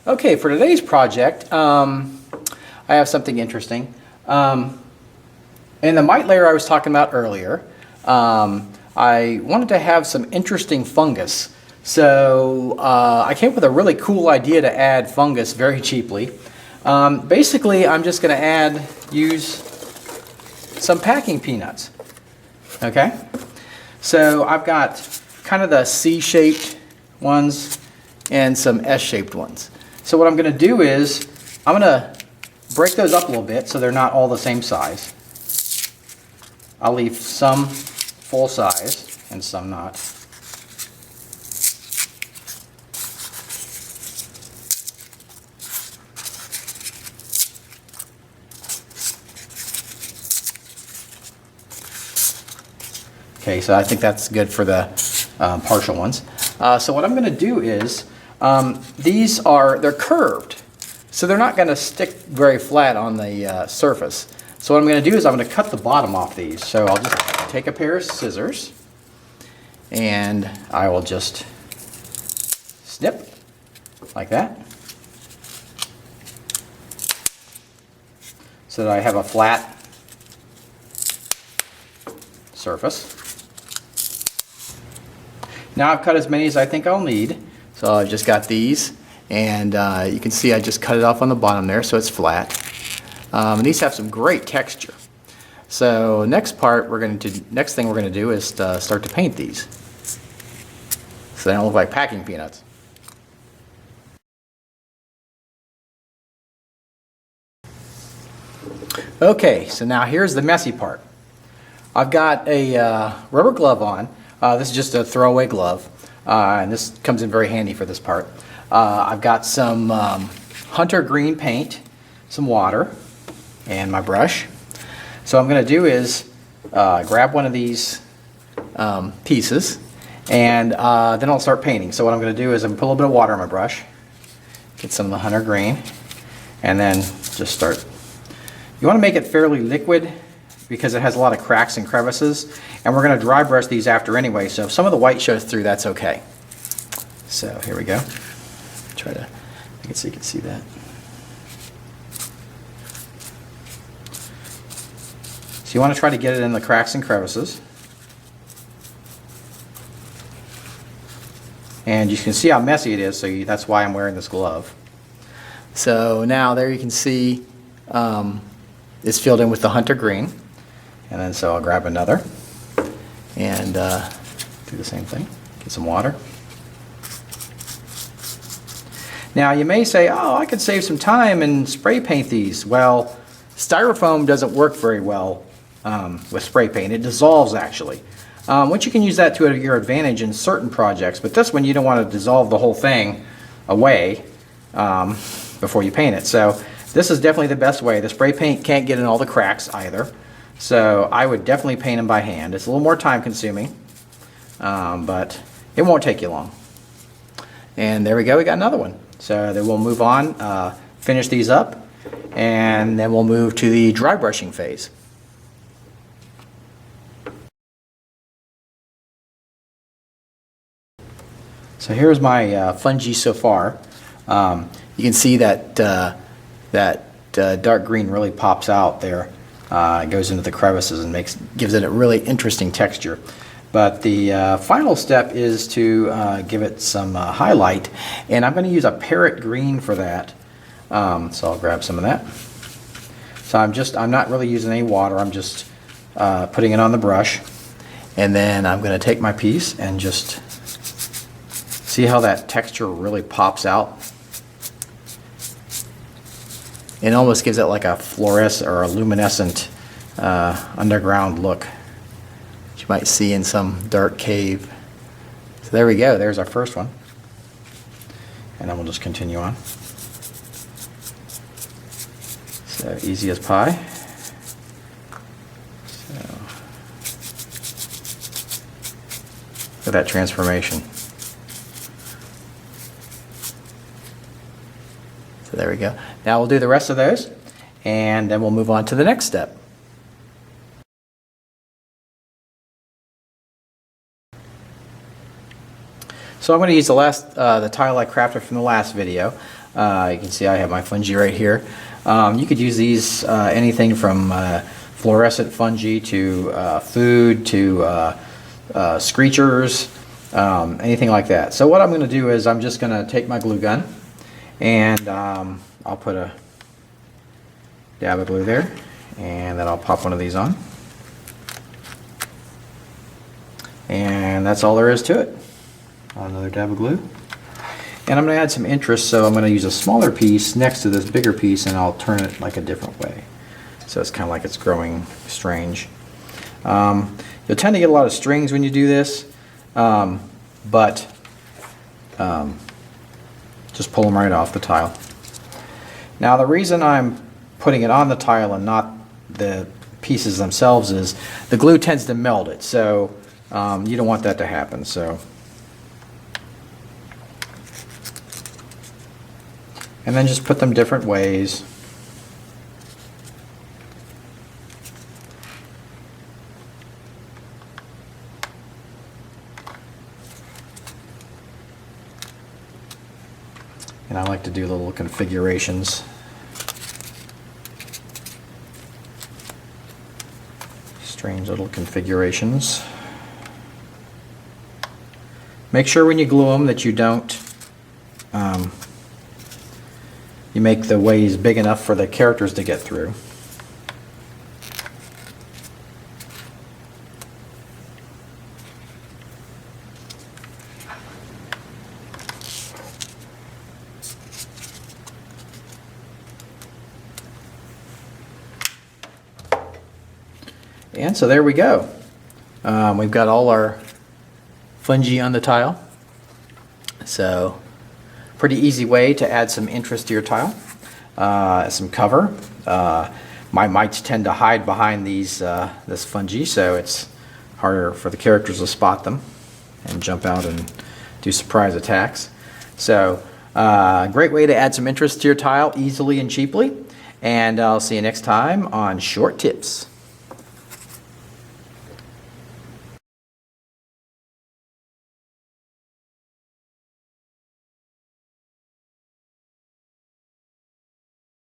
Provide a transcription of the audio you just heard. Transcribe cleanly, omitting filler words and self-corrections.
Okay, for today's project, I have something interesting. In the mite layer I was talking about earlier, I wanted to have some interesting fungus. So I came up with a really cool idea to add fungus very cheaply. Basically, I'm just going to use some packing peanuts. Okay, so I've got kind of the C-shaped ones and some S-shaped ones. So what I'm going to do is I'm going to break those up a little bit so they're not all the same size. I'll leave some full size and some not. Okay, so I think that's good for the partial ones. So what I'm going to do is, they're curved, so they're not going to stick very flat on the surface. So what I'm going to do is I'm going to cut the bottom off these. So I'll just take a pair of scissors and I will just snip like that so that I have a flat surface. Now I've cut as many as I think I'll need. So I've just got these, and you can see I just cut it off on the bottom there so it's flat. And these have some great texture. So next thing we're going to do is start to paint these so they don't look like packing peanuts. Okay, so now here's the messy part. I've got a rubber glove on. This is just a throwaway glove, and this comes in very handy for this part. I've got some hunter green paint, some water, and my brush. So what I'm going to do is grab one of these pieces, and then I'll start painting. So what I'm going to do is I'm going to put a little bit of water on my brush, get some of the hunter green, and then just start. You want to make it fairly liquid because it has a lot of cracks and crevices, and we're going to dry brush these after anyway, so if some of the white shows through, that's okay. So here we go. Try to make it so you can see that. So you want to try to get it in the cracks and crevices. And you can see how messy it is, so that's why I'm wearing this glove. So now there you can see it's filled in with the hunter green. And then so I'll grab another and do the same thing. Get some water. Now you may say, oh, I could save some time and spray paint these. Well, styrofoam doesn't work very well with spray paint. It dissolves actually. Which you can use that to your advantage in certain projects, but this one you don't want to dissolve the whole thing away before you paint it. So this is definitely the best way. The spray paint can't get in all the cracks either. So I would definitely paint them by hand. It's a little more time consuming, but it won't take you long. And there we go, we got another one. So then we'll move on, finish these up, and then we'll move to the dry brushing phase. So here's my fungi so far. You can see that dark green really pops out there. It goes into the crevices and gives it a really interesting texture. But the final step is to give it some highlight, and I'm going to use a parrot green for that. So I'll grab some of that. So I'm not really using any water. I'm just putting it on the brush, and then I'm going to take my piece and just see how that texture really pops out. It almost gives it like a fluorescent or a luminescent underground look that you might see in some dark cave. So there we go, there's our first one. And then we'll just continue on. So easy as pie. So look at that transformation. So there we go. Now we'll do the rest of those, and then we'll move on to the next step. So I'm going to use the tile I crafted from the last video. You can see I have my fungi right here. You could use these anything from fluorescent fungi to food to screechers, anything like that. So what I'm going to do is I'm just going to take my glue gun and I'll put a dab of glue there, and then I'll pop one of these on. And that's all there is to it. Another dab of glue. And I'm going to add some interest, so I'm going to use a smaller piece next to this bigger piece, and I'll turn it like a different way. So it's kind of like it's growing strange. You'll tend to get a lot of strings when you do this, but just pull them right off the tile. Now the reason I'm putting it on the tile and not the pieces themselves is the glue tends to melt it, so you don't want that to happen. So, and then just put them different ways. And I like to do little configurations. Strange little configurations. Make sure when you glue them that you don't, you make the ways big enough for the characters to get through. And so there we go. We've got all our fungi on the tile. So pretty easy way to add some interest to your tile. Some cover. My mites tend to hide behind these this fungi, so it's harder for the characters to spot them and jump out and do surprise attacks. So great way to add some interest to your tile easily and cheaply. And I'll see you next time on Short Tips.